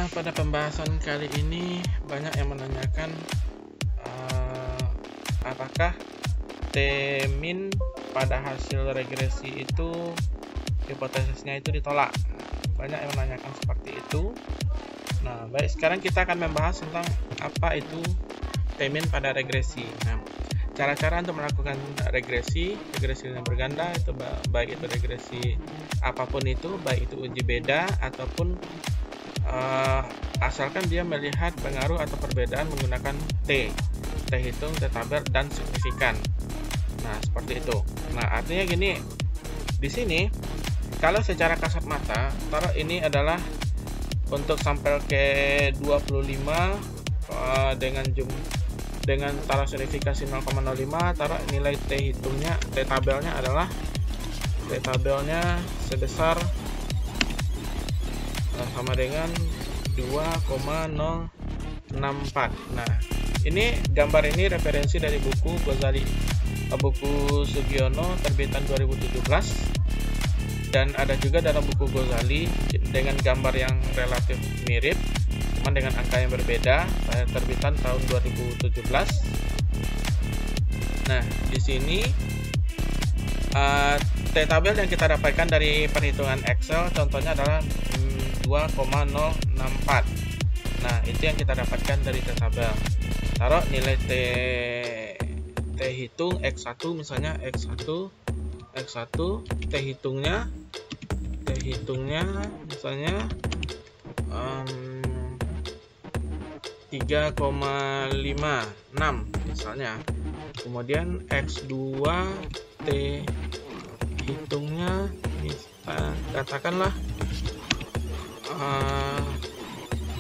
Nah, pada pembahasan kali ini banyak yang menanyakan apakah T-min pada hasil regresi itu hipotesisnya itu ditolak. Banyak yang menanyakan seperti itu. Nah, baik, sekarang kita akan membahas tentang apa itu T-min pada regresi. Nah, cara-cara untuk melakukan regresi linear berganda itu baik itu regresi apapun itu, baik itu uji beda ataupun asalkan dia melihat pengaruh atau perbedaan menggunakan T hitung, T tabel, dan signifikan. Nah, seperti itu. Nah, artinya gini, di sini kalau secara kasat mata, taruh ini adalah untuk sampel ke 25 dengan taruh signifikasi 0,05, taruh nilai T hitungnya, T tabelnya adalah sebesar sama dengan 2,064. Nah, ini gambar ini referensi dari buku Ghazali, buku Sugiono terbitan 2017, dan ada juga dalam buku Ghazali dengan gambar yang relatif mirip cuman dengan angka yang berbeda, terbitan tahun 2017. Nah, di sini T tabel yang kita dapatkan dari perhitungan Excel contohnya adalah 2,064. Nah, itu yang kita dapatkan dari T tabel. Taruh nilai T hitung X1 misalnya X1 T hitungnya misalnya 3,56 misalnya. Kemudian X2 T hitungnya katakanlah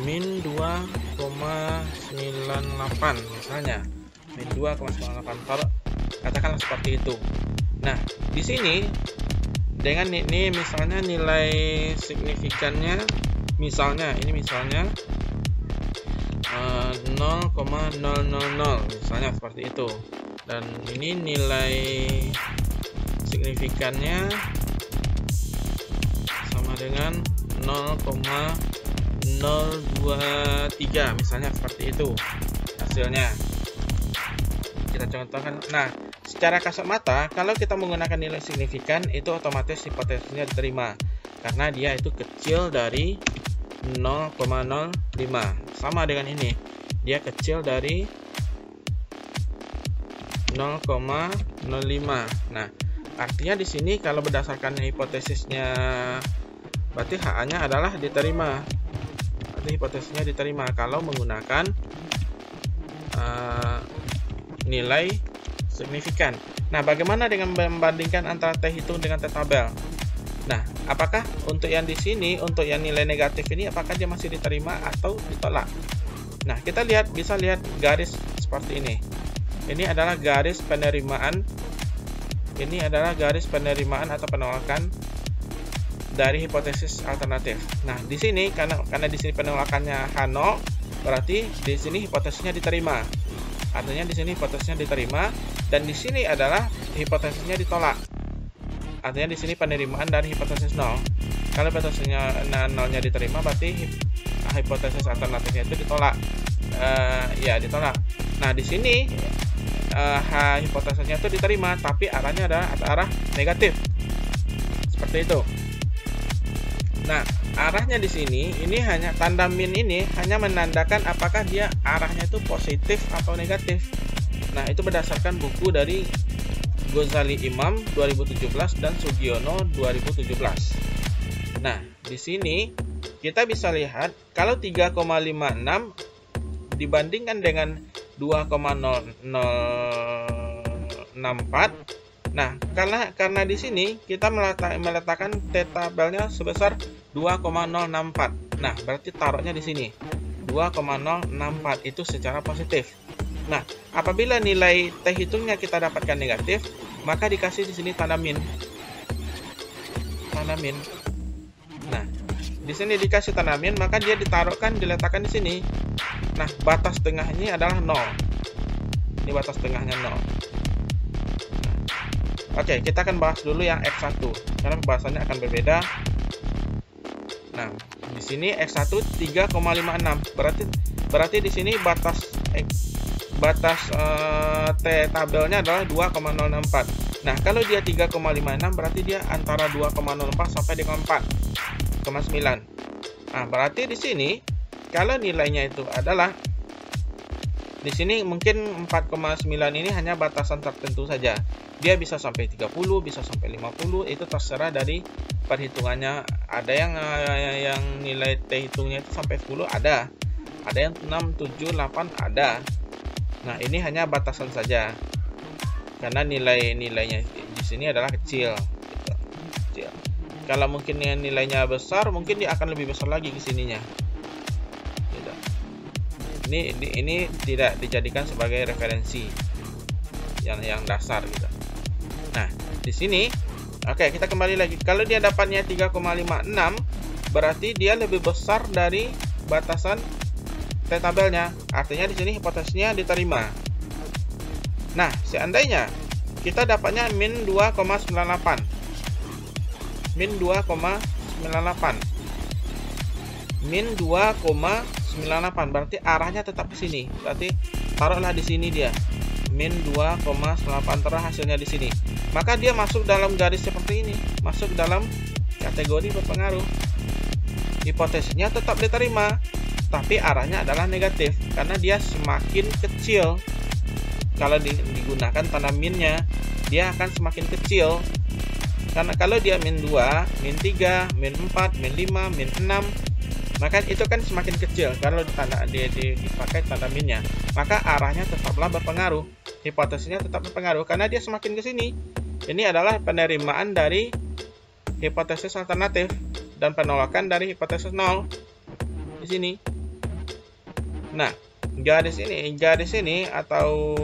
min 2,98 misalnya, min 2,98, katakanlah seperti itu. Nah, di sini dengan ini misalnya nilai signifikannya misalnya 0,000 misalnya seperti itu, dan ini nilai signifikannya sama dengan 0,023 misalnya seperti itu hasilnya. Kita contohkan. Nah, secara kasat mata kalau kita menggunakan nilai signifikan itu otomatis hipotesisnya diterima karena dia itu kecil dari 0,05. Sama dengan ini, dia kecil dari 0,05. Nah, artinya di sini kalau berdasarkan hipotesisnya berarti HA-nya adalah diterima. Berarti hipotesisnya diterima kalau menggunakan nilai signifikan. Nah, bagaimana dengan membandingkan antara T hitung dengan T tabel? Nah, apakah untuk yang di sini, untuk yang nilai negatif ini, apakah dia masih diterima atau ditolak? Nah, kita bisa lihat garis seperti ini. Ini adalah garis penerimaan. Ini adalah garis penerimaan atau penolakan dari hipotesis alternatif. Nah, di sini karena di sini penolakannya H0, berarti di sini hipotesisnya diterima. Artinya di sini hipotesisnya diterima dan di sini adalah hipotesisnya ditolak. Artinya di sini penerimaan dari hipotesis 0. Kalau hipotesisnya 0-nya diterima, berarti hipotesis alternatifnya itu ditolak. Ditolak. Nah, di sini hipotesisnya itu diterima, tapi arahnya adalah arah negatif. Seperti itu. Nah, arahnya di sini ini hanya tanda min ini hanya menandakan apakah dia arahnya itu positif atau negatif. Nah, itu berdasarkan buku dari Ghazali Imam 2017 dan Sugiono 2017. Nah, di sini kita bisa lihat kalau 3,56 dibandingkan dengan 2,064. Nah, karena di sini kita meletakkan T tabelnya sebesar 2,064. Nah, berarti taruhnya di sini 2,064 itu secara positif. Nah, apabila nilai T hitungnya kita dapatkan negatif, maka dikasih di sini tanda min. Nah, di sini dikasih tanda min, maka dia diletakkan di sini. Nah, batas tengah ini adalah 0. Ini batas tengahnya 0. Oke, kita akan bahas dulu yang X1 karena pembahasannya akan berbeda. Nah, di sini X1 3,56. Berarti di sini batas T tabelnya adalah 2,064. Nah, kalau dia 3,56 berarti dia antara 2,04 sampai dengan 4,9. Nah, berarti di sini kalau nilainya itu adalah di sini mungkin 4,9 ini hanya batasan tertentu saja. Dia bisa sampai 30, bisa sampai 50, itu terserah dari perhitungannya. Ada yang nilai T hitungnya itu sampai 10 ada. Ada yang 6, 7, 8 ada. Nah, ini hanya batasan saja. Karena nilainya di sini adalah kecil, gitu. Kecil. Kalau mungkin nilainya besar, mungkin dia akan lebih besar lagi ke sininya. Gitu. Ini tidak dijadikan sebagai referensi yang dasar gitu. Nah, di sini oke, kita kembali lagi. Kalau dia dapatnya 3,56, berarti dia lebih besar dari batasan T tabelnya. Artinya di sini hipotesisnya diterima. Nah, seandainya kita dapatnya min 2,98. Min 2,98. Min 2,98 berarti arahnya tetap ke sini. Berarti taruhlah di sini dia. Min 2,98 terus hasilnya di sini. Maka dia masuk dalam garis seperti ini, masuk dalam kategori berpengaruh. Hipotesisnya tetap diterima, tapi arahnya adalah negatif karena dia semakin kecil. Kalau digunakan tanda minnya, dia akan semakin kecil. Karena kalau dia min 2, min 3, min 4, min 5, min 6, maka itu kan semakin kecil kalau dipakai tanda minnya. Maka arahnya tetaplah berpengaruh. Hipotesisnya tetap berpengaruh karena dia semakin ke sini. Ini adalah penerimaan dari hipotesis alternatif dan penolakan dari hipotesis nol di sini. Nah, garis ini atau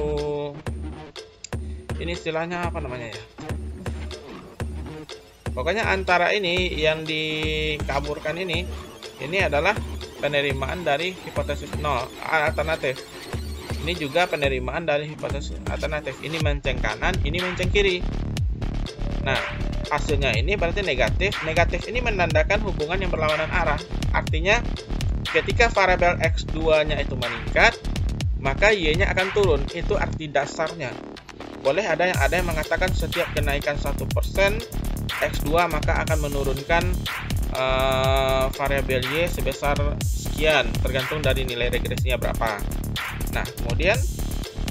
ini istilahnya apa namanya ya? Pokoknya antara ini yang dikaburkan ini adalah penerimaan dari hipotesis nol alternatif. Ini juga penerimaan dari hipotesis alternatif. Ini menceng kanan, ini menceng kiri. Nah, hasilnya ini berarti negatif. Negatif ini menandakan hubungan yang berlawanan arah. Artinya ketika variabel X2-nya itu meningkat, maka Y-nya akan turun. Itu arti dasarnya. Boleh ada yang mengatakan setiap kenaikan 1% X2 maka akan menurunkan variabel Y sebesar sekian, tergantung dari nilai regresinya berapa. Nah, kemudian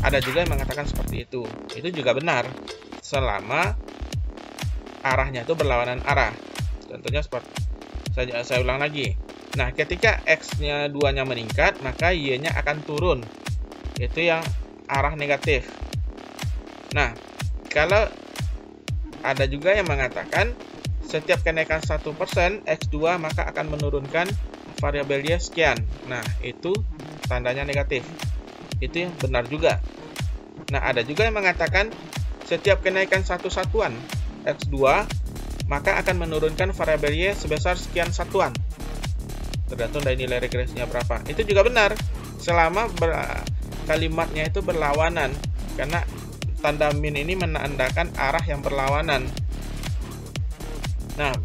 ada juga yang mengatakan seperti itu. Itu juga benar selama arahnya itu berlawanan arah. Contohnya seperti saya ulang lagi. Nah, ketika X-nya 2-nya meningkat, maka Y-nya akan turun. Itu yang arah negatif. Nah, kalau ada juga yang mengatakan setiap kenaikan 1% X2 maka akan menurunkan variabel Y sekian. Nah, itu tandanya negatif. Itu yang benar juga. Nah, ada juga yang mengatakan setiap kenaikan satu satuan X2 maka akan menurunkan variabel Y sebesar sekian satuan. Tergantung dari nilai regresinya berapa. Itu juga benar selama kalimatnya itu berlawanan. Karena tanda min ini menandakan arah yang berlawanan. Nah,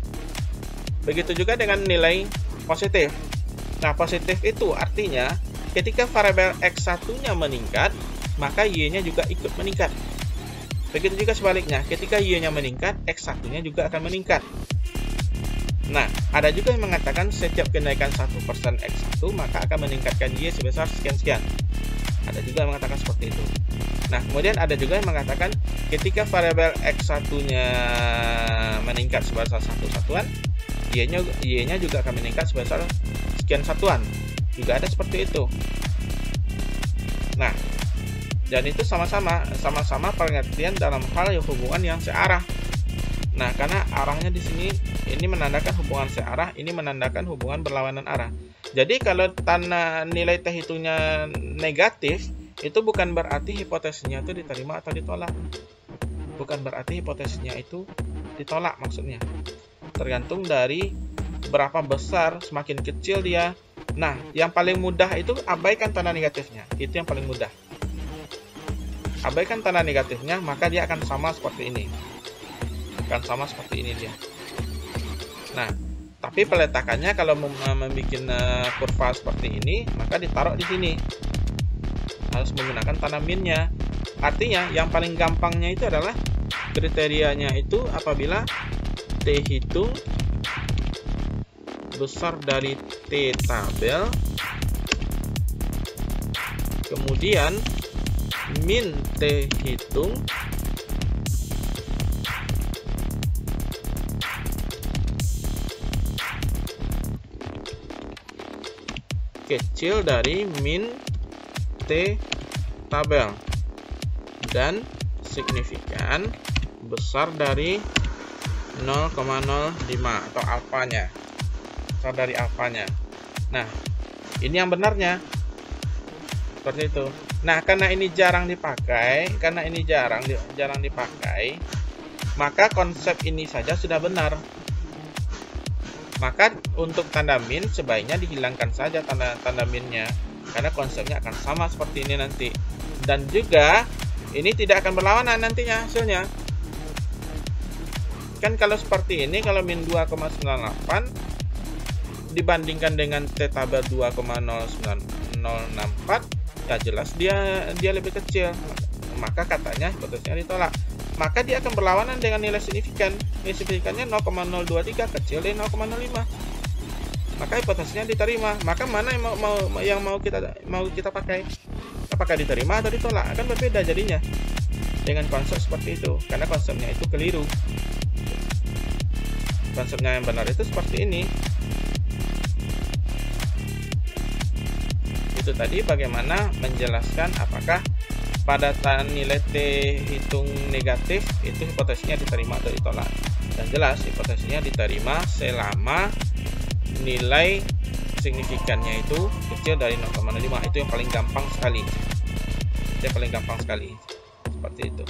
begitu juga dengan nilai positif. Nah, positif itu artinya ketika variabel X1-nya meningkat, maka Y-nya juga ikut meningkat. Begitu juga sebaliknya, ketika Y-nya meningkat, X1-nya juga akan meningkat. Nah, ada juga yang mengatakan setiap kenaikan 1% X1 maka akan meningkatkan Y sebesar sekian-sekian. Ada juga yang mengatakan seperti itu. Nah, kemudian ada juga yang mengatakan ketika variabel X1-nya meningkat sebesar satu satuan, Y-nya juga akan meningkat sebesar sekian satuan. Juga ada seperti itu. Nah, dan itu sama-sama pengertian dalam hal hubungan yang searah. Nah, karena arahnya di sini ini menandakan hubungan searah, ini menandakan hubungan berlawanan arah. Jadi kalau tanda nilai T hitungnya negatif, itu bukan berarti hipotesisnya itu diterima atau ditolak. Bukan berarti hipotesisnya itu ditolak maksudnya. Tergantung dari berapa besar, semakin kecil dia. Nah, yang paling mudah itu abaikan tanda negatifnya. Itu yang paling mudah. Abaikan tanda negatifnya, maka dia akan sama seperti ini. Akan sama seperti ini dia. Nah, Tapi peletakannya kalau membuat kurva seperti ini, maka ditaruh di sini. Harus menggunakan tanda minnya. Artinya yang paling gampangnya itu adalah kriterianya itu apabila T hitung besar dari T tabel, kemudian min T hitung kecil dari min T tabel dan signifikan besar dari 0,05 atau alfanya, besar dari alfanya. Nah, ini yang benarnya seperti itu. Nah, karena ini jarang dipakai, maka konsep ini saja sudah benar. Maka untuk tanda min sebaiknya dihilangkan saja tanda minnya, karena konsepnya akan sama seperti ini nanti. Dan juga ini tidak akan berlawanan nantinya hasilnya. Kan kalau seperti ini, kalau min 2,98 dibandingkan dengan T tabel 2,09064, ya jelas dia lebih kecil. Maka katanya hipotesisnya ditolak. Maka dia akan berlawanan dengan nilai signifikan. Nilai signifikannya 0,023 kecil dari 0,05. Maka hipotesisnya diterima. Maka mana yang mau kita pakai? Apakah diterima atau ditolak? Akan berbeda jadinya dengan konsep seperti itu, karena konsepnya itu keliru. Konsepnya yang benar itu seperti ini. Itu tadi bagaimana menjelaskan apakah pada nilai T hitung negatif itu hipotesisnya diterima atau ditolak. Dan jelas hipotesisnya diterima selama nilai signifikannya itu kecil dari 0,5. Itu yang paling gampang sekali. Seperti itu.